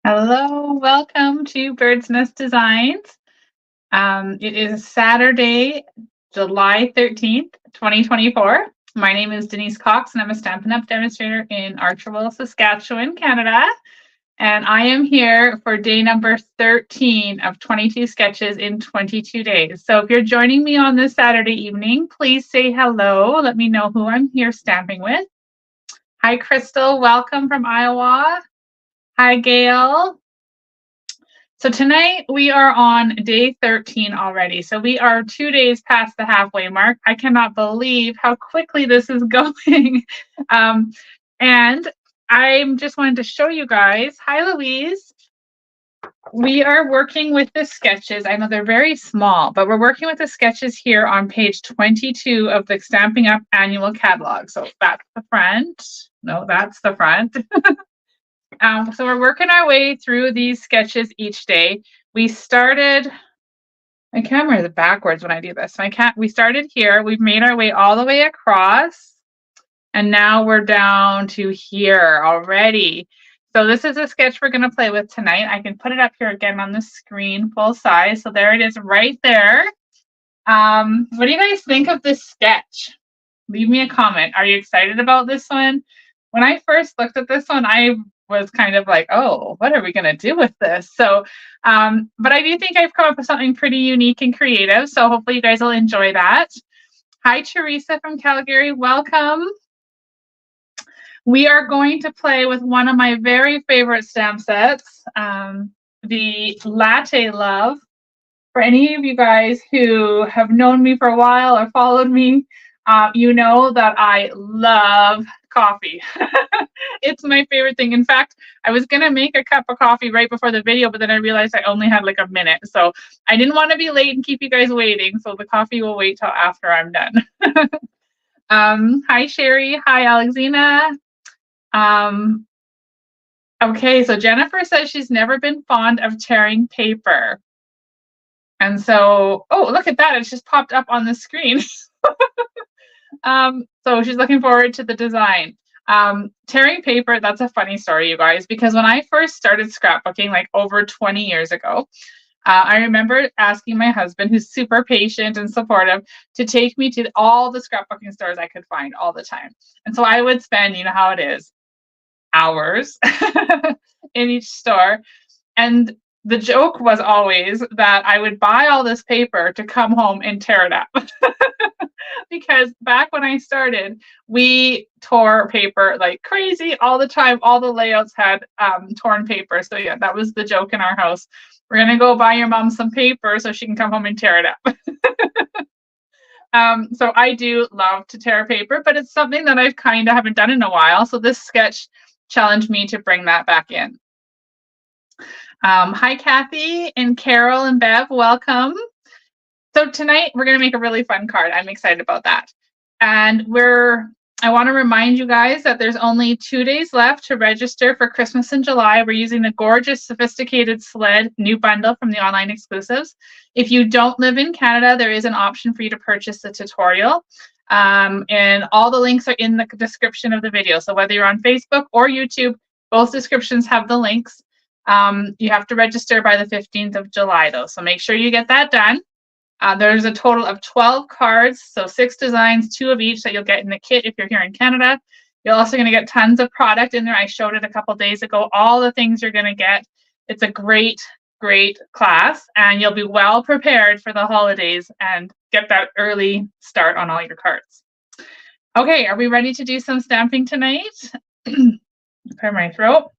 Hello, welcome to Bird's Nest Designs. It is Saturday, July 13th, 2024. My name is Denise Cox, and I'm a Stampin' Up! Demonstrator in Archerville, Saskatchewan, Canada. And I am here for day number 13 of 22 sketches in 22 days. So if you're joining me on this Saturday evening, please say hello. Let me know who I'm here stamping with. Hi, Crystal. Welcome from Iowa. Hi, Gail. So tonight we are on day 13 already. So we are 2 days past the halfway mark. I cannot believe how quickly this is going. And I'm just wanted to show you guys. Hi, Louise. We are working with the sketches. I know they're very small, but we're working with the sketches here on page 22 of the Stampin' Up! Annual Catalog. So that's the front. No, that's the front. So we're working our way through these sketches each day. We started, my camera is backwards when I do this. We started here, we've made our way all the way across, and now we're down to here already. So this is a sketch we're gonna play with tonight. I can put it up here again on the screen, full size. So there it is right there. What do you guys think of this sketch? Leave me a comment. Are you excited about this one? When I first looked at this one, I was kind of like, oh, what are we going to do with this? So, but I do think I've come up with something pretty unique and creative. So hopefully you guys will enjoy that. Hi, Teresa from Calgary. Welcome. We are going to play with one of my very favorite stamp sets, the Latte Love. For any of you guys who have known me for a while or followed me, you know that I love coffee. It's my favorite thing. In fact, I was going to make a cup of coffee right before the video, but then I realized I only had like a minute. So I didn't want to be late and keep you guys waiting. So the coffee will wait till after I'm done. Hi, Sherry. Hi, Alexina. Okay, so Jennifer says she's never been fond of tearing paper. And so, oh, look at that. It's just popped up on the screen. So she's looking forward to the design. Tearing paper, that's a funny story, you guys, because when I first started scrapbooking, like over 20 years ago, I remember asking my husband, who's super patient and supportive, to take me to all the scrapbooking stores I could find all the time. And so I would spend, you know how it is, hours in each store. And the joke was always that I would buy all this paper to come home and tear it up. Because back when I started, we tore paper like crazy all the time. All the layouts had torn paper. So yeah, that was the joke in our house. We're going to go buy your mom some paper so she can come home and tear it up. So I do love to tear paper, but it's something that I've kind of haven't done in a while. So this sketch challenged me to bring that back in. Hi, Kathy and Carol and Bev, welcome. So tonight we're going to make a really fun card. I'm excited about that. And I want to remind you guys that there's only 2 days left to register for Christmas in July. We're using the gorgeous Sophisticated Sled new bundle from the online exclusives. If you don't live in Canada, there is an option for you to purchase the tutorial. And all the links are in the description of the video. So whether you're on Facebook or YouTube, both descriptions have the links. You have to register by the 15th of July, though. So make sure you get that done. There's a total of 12 cards, so 6 designs, 2 of each that you'll get in the kit if you're here in Canada. You're also going to get tons of product in there. I showed it a couple days ago, all the things you're going to get. It's a great, great class, and you'll be well prepared for the holidays and get that early start on all your cards. Okay, are we ready to do some stamping tonight? Clear my throat.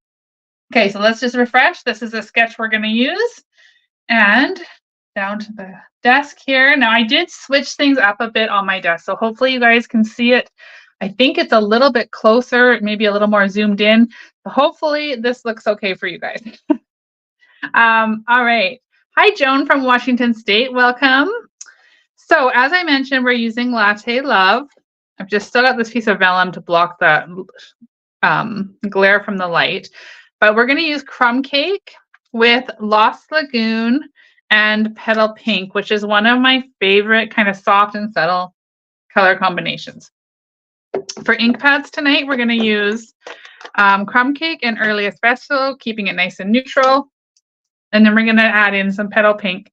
Okay, so let's just refresh. This is a sketch we're going to use. And down to the desk here. Now I did switch things up a bit on my desk, so hopefully you guys can see it. I think it's a little bit closer, maybe a little more zoomed in. So hopefully this looks okay for you guys. All right. Hi, Joan from Washington State. Welcome. So as I mentioned, we're using Latte Love. I've just still got this piece of vellum to block the glare from the light. But we're going to use Crumb Cake with Lost Lagoon and Petal Pink, which is one of my favorite kind of soft and subtle color combinations. For ink pads tonight, we're going to use crumb cake and early espresso, keeping it nice and neutral. And then we're going to add in some petal pink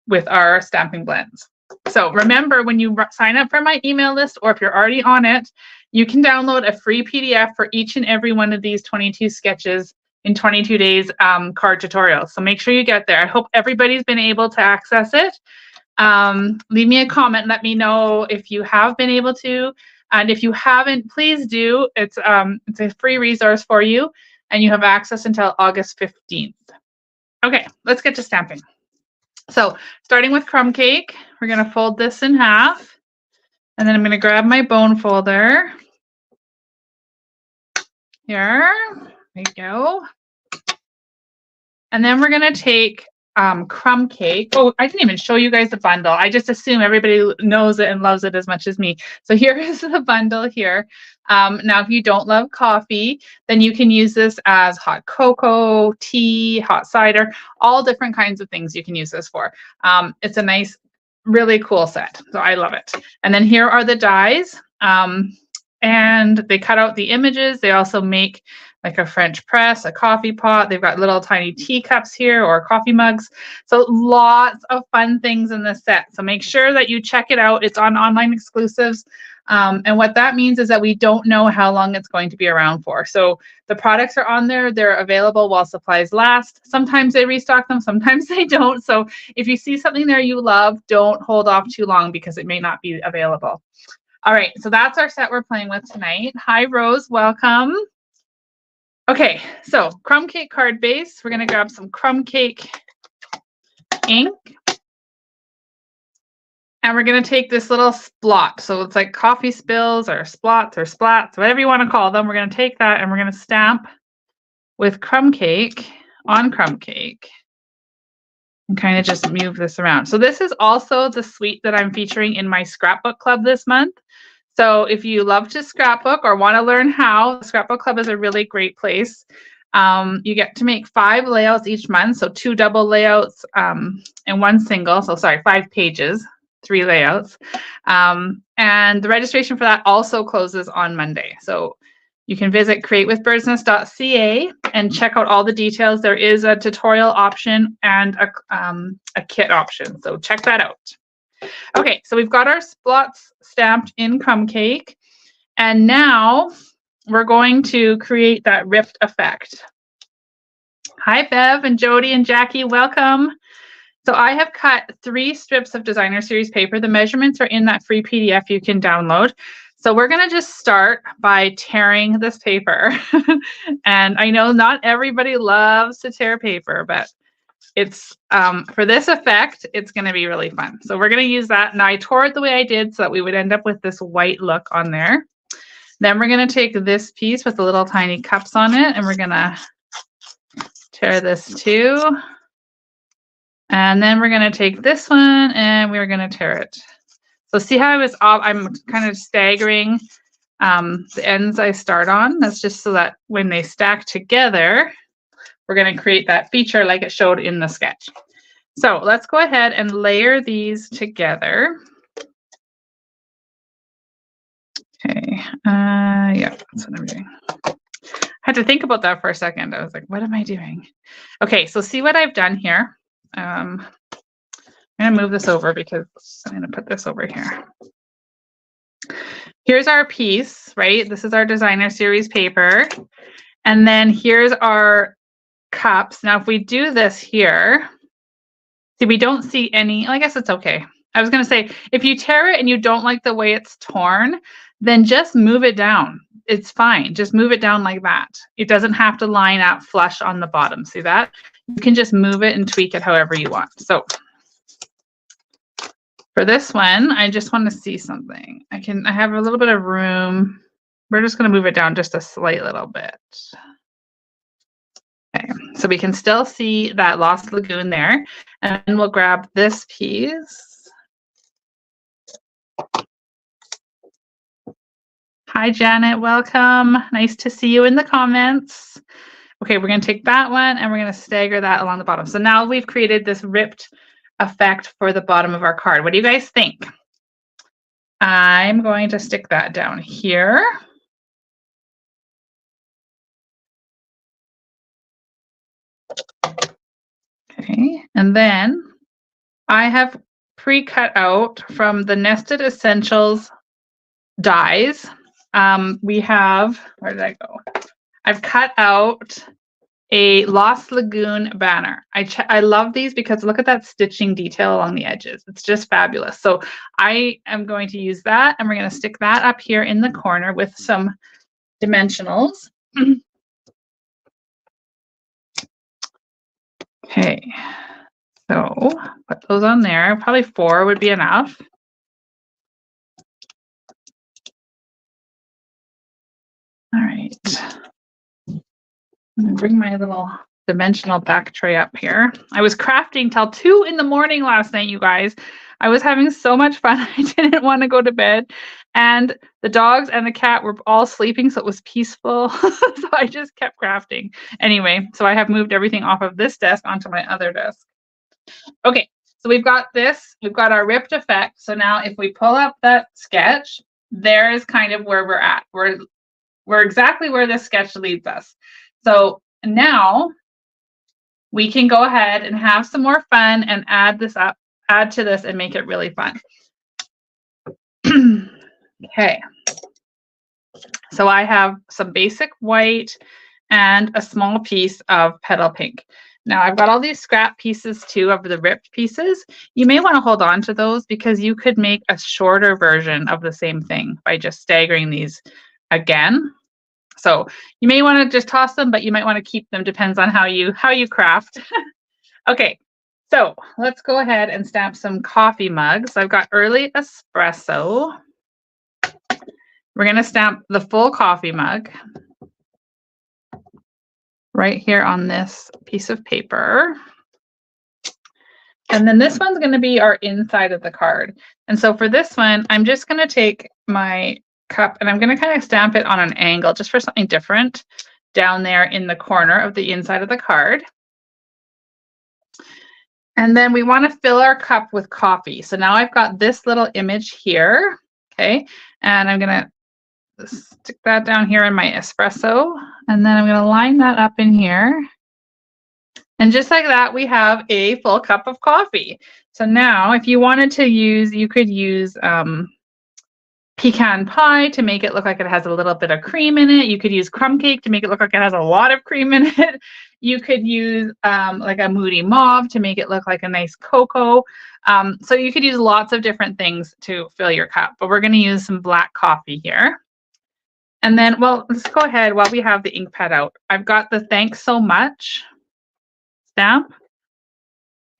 with our stamping blends. So remember, when you sign up for my email list, or if you're already on it, you can download a free PDF for each and every one of these 22 sketches in 22 days card tutorials. So make sure you get there. I hope everybody's been able to access it. Leave me a comment. Let me know if you have been able to. And if you haven't, please do. It's a free resource for you, and you have access until August 15th. Okay, let's get to stamping. So starting with crumb cake, we're going to fold this in half. And then I'm going to grab my bone folder. Here we go. And then we're going to take crumb cake. Oh, I didn't even show you guys the bundle. I just assume everybody knows it and loves it as much as me. So here is the bundle here. Now, if you don't love coffee, then you can use this as hot cocoa, tea, hot cider, all different kinds of things you can use this for. It's a nice, really cool set. So I love it. And then here are the dies. And they cut out the images. They also make like a French press, a coffee pot. They've got little tiny teacups here or coffee mugs. So lots of fun things in this set. So make sure that you check it out. It's on online exclusives. And what that means is that we don't know how long it's going to be around for. So the products are on there. They're available while supplies last. Sometimes they restock them, sometimes they don't. So if you see something there you love, don't hold off too long because it may not be available. All right, so that's our set we're playing with tonight. Hi, Rose, welcome. Okay, so crumb cake card base. We're gonna grab some crumb cake ink. And we're gonna take this little splot. So it's like coffee spills or splots or splats, whatever you wanna call them. We're gonna take that and we're gonna stamp with crumb cake on crumb cake. And kind of just move this around. So this is also the suite that I'm featuring in my scrapbook club this month. So if you love to scrapbook or want to learn how, the scrapbook club is a really great place. You get to make 5 layouts each month. So 2 double layouts and 1 single. So sorry, 5 pages, 3 layouts. And the registration for that also closes on Monday. So you can visit createwithbirdsnest.ca and check out all the details. There is a tutorial option and a kit option. So check that out. Okay, so we've got our splots stamped in crumb cake. And now we're going to create that ripped effect. Hi, Bev and Jody and Jackie, welcome. So I have cut 3 strips of designer series paper. The measurements are in that free PDF you can download. So we're going to just start by tearing this paper. And I know not everybody loves to tear paper, but it's for this effect, it's going to be really fun. So we're going to use that. Now I tore it the way I did so that we would end up with this white look on there. Then we're going to take this piece with the little tiny cups on it, and we're going to tear this too. And then we're going to take this one and we're going to tear it. So see how I was off, I'm kind of staggering the ends I start on. That's just so that when they stack together, we're going to create that feature like it showed in the sketch. So let's go ahead and layer these together. Okay, yeah, that's what I'm doing. I had to think about that for a second. I was like, what am I doing? Okay, so see what I've done here. I'm going to move this over because I'm going to put this over here. Here's our piece, right? This is our designer series paper. And then here's our cups. Now, if we do this here, see, we don't see any, I guess it's okay. I was going to say, if you tear it and you don't like the way it's torn, then just move it down. It's fine. Just move it down like that. It doesn't have to line up flush on the bottom. See that? You can just move it and tweak it however you want. So for this one, I just want to see something. I have a little bit of room. We're just going to move it down just a slight little bit. Okay, so we can still see that Lost Lagoon there. And then we'll grab this piece. Hi, Janet, welcome. Nice to see you in the comments. Okay, we're going to take that one and we're going to stagger that along the bottom. So now we've created this ripped effect for the bottom of our card. What do you guys think? I'm going to stick that down here. Okay, and then I have pre-cut out from the Nested Essentials dies. We have, where did I go? I've cut out a Lost Lagoon banner. I love these because look at that stitching detail along the edges. It's just fabulous. So I am going to use that, and we're going to stick that up here in the corner with some dimensionals. Okay, so put those on there. Probably 4 would be enough. All right. I'm gonna bring my little dimensional back tray up here. I was crafting till 2 in the morning last night, you guys. I was having so much fun. I didn't want to go to bed, and the dogs and the cat were all sleeping, so it was peaceful. So I just kept crafting. Anyway, so I have moved everything off of this desk onto my other desk. Okay, so we've got this. We've got our ripped effect. So now if we pull up that sketch, there is kind of where we're at. We're exactly where this sketch leads us. So now we can go ahead and have some more fun and add to this and make it really fun. Okay. So I have some basic white and a small piece of petal pink. Now I've got all these scrap pieces too of the ripped pieces. You may want to hold on to those because you could make a shorter version of the same thing by just staggering these again. So you may want to just toss them, but you might want to keep them. Depends on how you craft. Okay, so let's go ahead and stamp some coffee mugs. I've got early espresso. We're going to stamp the full coffee mug right here on this piece of paper. And then this one's going to be our inside of the card. And so for this one, I'm just going to take my cup and I'm going to kind of stamp it on an angle just for something different down there in the corner of the inside of the card. And then we want to fill our cup with coffee. So now I've got this little image here, okay? And I'm going to stick that down here in my espresso. And then I'm going to line that up in here. And just like that, we have a full cup of coffee. So now if you wanted to use, you could use pecan pie to make it look like it has a little bit of cream in it. You could use crumb cake to make it look like it has a lot of cream in it. You could use like a moody mauve to make it look like a nice cocoa. So you could use lots of different things to fill your cup, but we're going to use some black coffee here. And then, well, let's go ahead while we have the ink pad out. I've got the thanks so much stamp.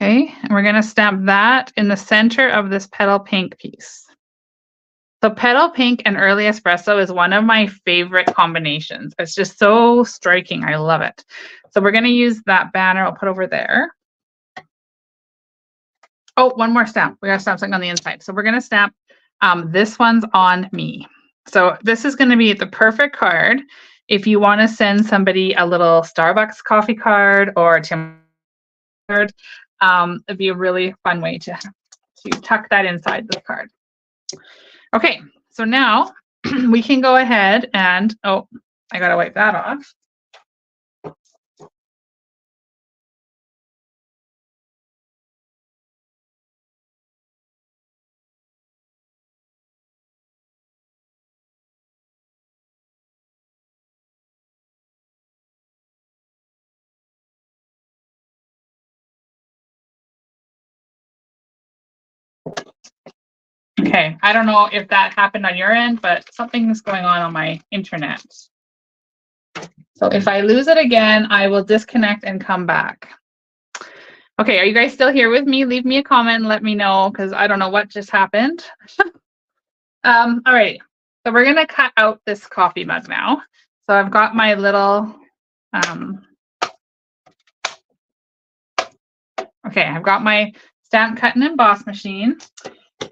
Okay, and we're going to stamp that in the center of this petal pink piece. So petal pink and early espresso is one of my favorite combinations. It's just so striking. I love it. So we're going to use that banner. I'll put over there. Oh, one more stamp. We got to stamp something on the inside. So we're going to stamp this one's on me. So this is going to be the perfect card if you want to send somebody a little Starbucks coffee card or a Tim card. It'd be a really fun way to tuck that inside the card. Okay, so now we can go ahead and, oh, I gotta wipe that off. Okay, I don't know if that happened on your end, but something is going on my internet. So if I lose it again, I will disconnect and come back. Okay, are you guys still here with me? Leave me a comment and let me know because I don't know what just happened. All right, so we're gonna cut out this coffee mug now. So I've got my little, okay, I've got my stamp cut and emboss machine.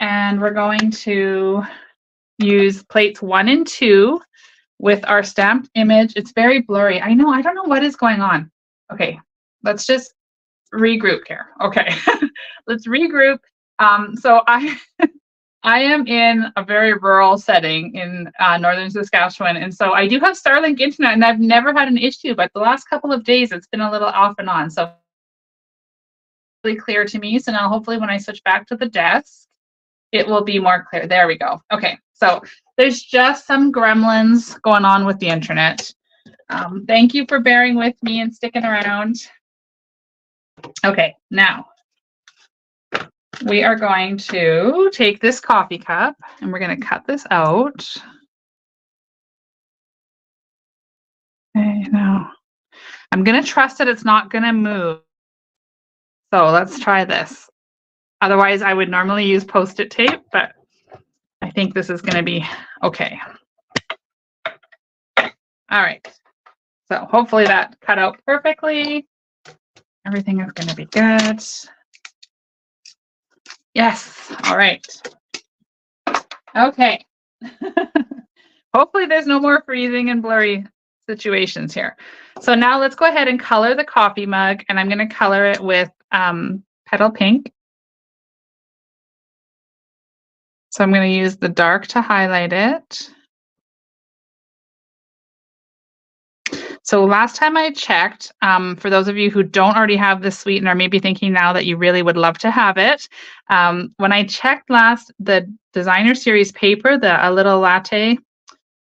And we're going to use plates 1 and 2 with our stamped image. It's very blurry. I know, I don't know what is going on. Okay, let's just regroup here. Okay, let's regroup. So I am in a very rural setting in northern Saskatchewan. And so I do have Starlink internet and I've never had an issue, but the last couple of days it's been a little off and on. So really clear to me. So now hopefully when I switch back to the desk, it will be more clear. There we go. Okay, so there's just some gremlins going on with the internet. Thank you for bearing with me and sticking around. Okay, now we are going to take this coffee cup and we're going to cut this out. Okay, now I'm going to trust that it's not going to move. So let's try this. Otherwise, I would normally use Post-it tape, but I think this is going to be okay. All right. So hopefully that cut out perfectly. Everything is going to be good. Yes. All right. Okay. Hopefully there's no more freezing and blurry situations here. So now let's go ahead and color the coffee mug, and I'm going to color it with Petal Pink. So I'm going to use the dark to highlight it. So last time I checked, for those of you who don't already have this sweetener, maybe thinking now that you really would love to have it, when I checked last, the designer series paper, a little latte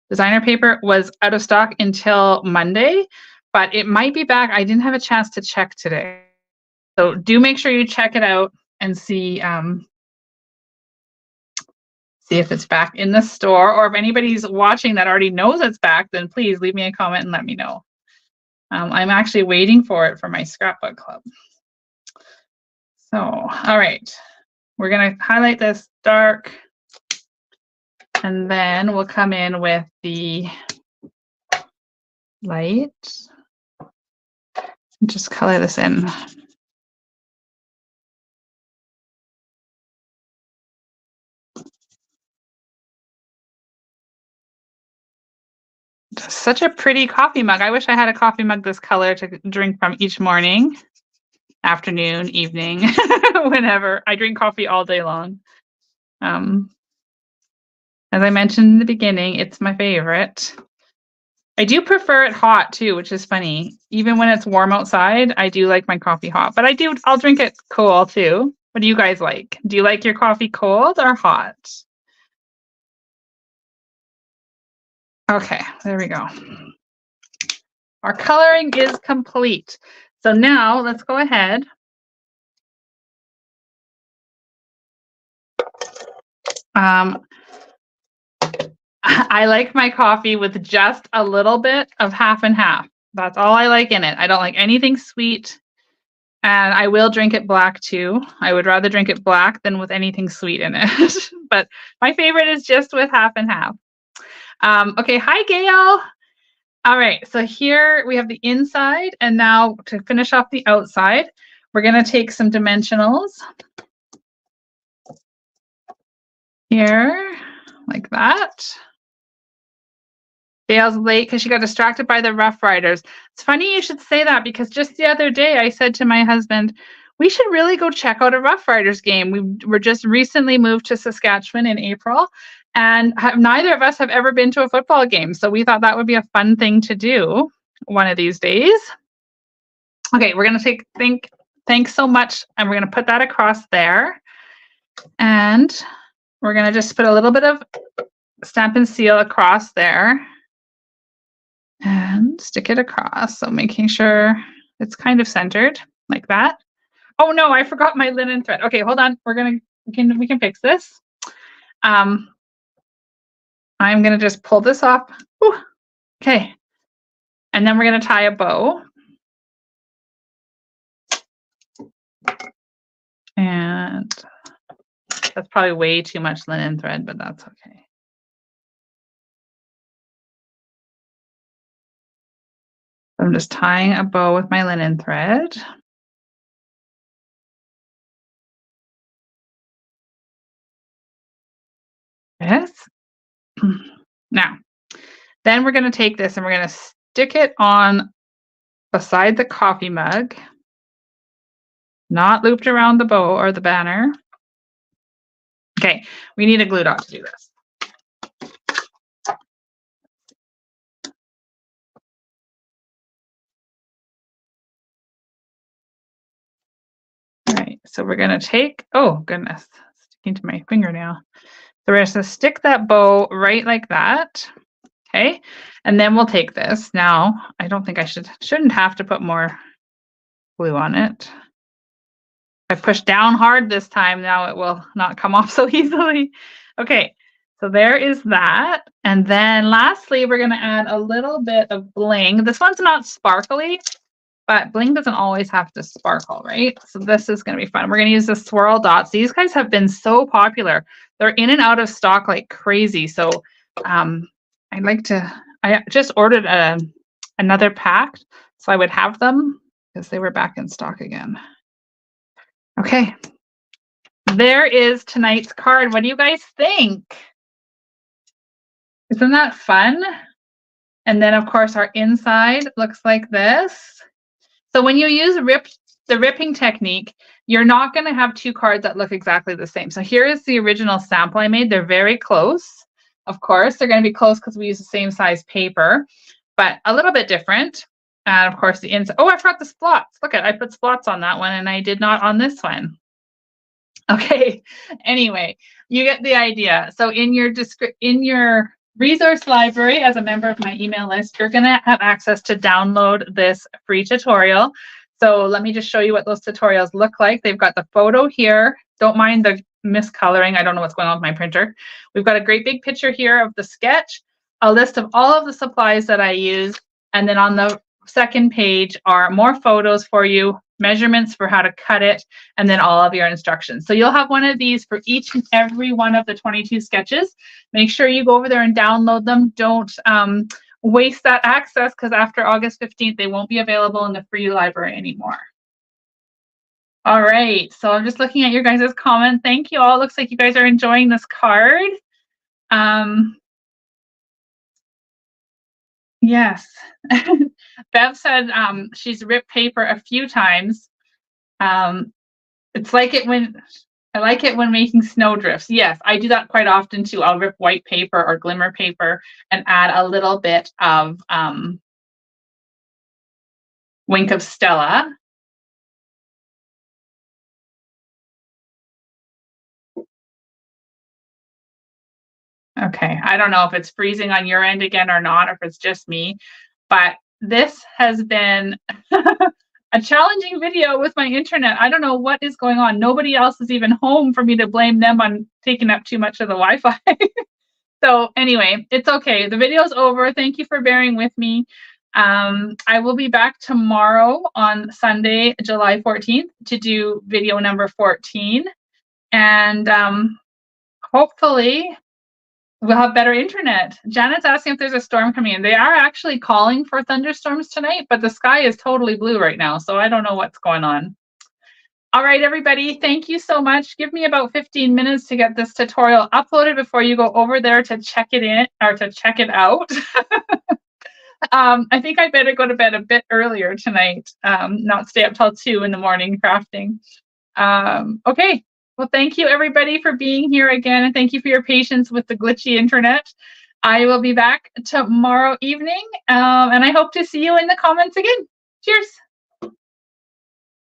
designer paper was out of stock until Monday, but it might be back. I didn't have a chance to check today. So do make sure you check it out and see if it's back in the store, or if anybody's watching that already knows it's back, then please leave me a comment and let me know. I'm actually waiting for it for my scrapbook club. So, all right, we're gonna highlight this dark, and then we'll come in with the light. Just color this in. Such a pretty coffee mug. I wish I had a coffee mug this color to drink from each morning, afternoon, evening, whenever. I drink coffee all day long. As I mentioned in the beginning, it's my favorite. I do prefer it hot too, which is funny. Even when it's warm outside, I do like my coffee hot, but I'll drink it cool too. What do you guys like? Do you like your coffee cold or hot? Okay, there we go. Our coloring is complete. So now let's go ahead. I like my coffee with just a little bit of half and half. That's all I like in it. I don't like anything sweet. And I will drink it black too. I would rather drink it black than with anything sweet in it. But my favorite is just with half and half. Okay, hi Gail. All right, so here we have the inside, and now to finish off the outside, we're gonna take some dimensionals here, like that. Gail's late because she got distracted by the Rough Riders. It's funny you should say that, because just the other day I said to my husband, we should really go check out a Rough Riders game. We were just recently moved to Saskatchewan in April, and neither of us have ever been to a football game. So we thought that would be a fun thing to do one of these days. Okay, we're going to take thanks so much, and we're going to put that across there. And we're going to just put a little bit of Stampin' Seal across there and stick it across. So making sure it's kind of centered like that. Oh no, I forgot my linen thread. Okay, hold on. We can fix this. I'm gonna just pull this off. Whew. Okay. And then we're gonna tie a bow. And that's probably way too much linen thread, but that's okay. I'm just tying a bow with my linen thread. Yes. Now, then we're going to take this and we're going to stick it on beside the coffee mug, not looped around the bow or the banner. Okay, we need a glue dot to do this. All right. So we're going to take, oh goodness, sticking to my fingernail. So we're going to stick that bow right like that. Okay. And then we'll take this. Now, I don't think I shouldn't have to put more glue on it. I pushed down hard this time. Now it will not come off so easily. Okay. So there is that. And then lastly, we're going to add a little bit of bling. This one's not sparkly, but bling doesn't always have to sparkle, right? So this is going to be fun. We're going to use the swirl dots. These guys have been so popular. They're in and out of stock like crazy. So I just ordered another pack so I would have them because they were back in stock again. Okay. There is tonight's card. What do you guys think? Isn't that fun? And then, of course, our inside looks like this. So when you use the ripping technique, you're not going to have two cards that look exactly the same. So here is the original sample I made. They're very close. Of course, they're going to be close because we use the same size paper, but a little bit different. And of course, the inside. Oh, I forgot the splots. Look I put splots on that one, and I did not on this one. Okay. Anyway, you get the idea. So in your resource library, as a member of my email list, you're going to have access to download this free tutorial. So let me just show you what those tutorials look like. They've got the photo here. Don't mind the miscoloring. I don't know what's going on with my printer. We've got a great big picture here of the sketch, a list of all of the supplies that I use, and then on the second page are more photos for you, measurements for how to cut it, and then all of your instructions. So you'll have one of these for each and every one of the 22 sketches. Make sure you go over there and download them. Don't waste that access, because after August 15th, they won't be available in the free library anymore. All right, so I'm just looking at your guys' comment. Thank you all. Looks like you guys are enjoying this card. Yes. Bev said she's ripped paper a few times. It's like it when I like it when making snowdrifts. Yes, I do that quite often too. I'll rip white paper or glimmer paper and add a little bit of Wink of Stella. Okay, I don't know if it's freezing on your end again or not, or if it's just me, but this has been a challenging video with my internet. I don't know what is going on. Nobody else is even home for me to blame them on taking up too much of the Wi-Fi. So anyway, it's okay. The video's over. Thank you for bearing with me. I will be back tomorrow on Sunday, July 14th to do video number 14. And hopefully we'll have better internet. Janet's asking if there's a storm coming in. They are actually calling for thunderstorms tonight, but the sky is totally blue right now, so I don't know what's going on. All right, everybody, thank you so much. Give me about 15 minutes to get this tutorial uploaded before you go over there to check it in or to check it out. I think I better go to bed a bit earlier tonight, not stay up till 2 in the morning crafting. Okay. Well, thank you, everybody, for being here again, and thank you for your patience with the glitchy internet. I will be back tomorrow evening, and I hope to see you in the comments again. Cheers.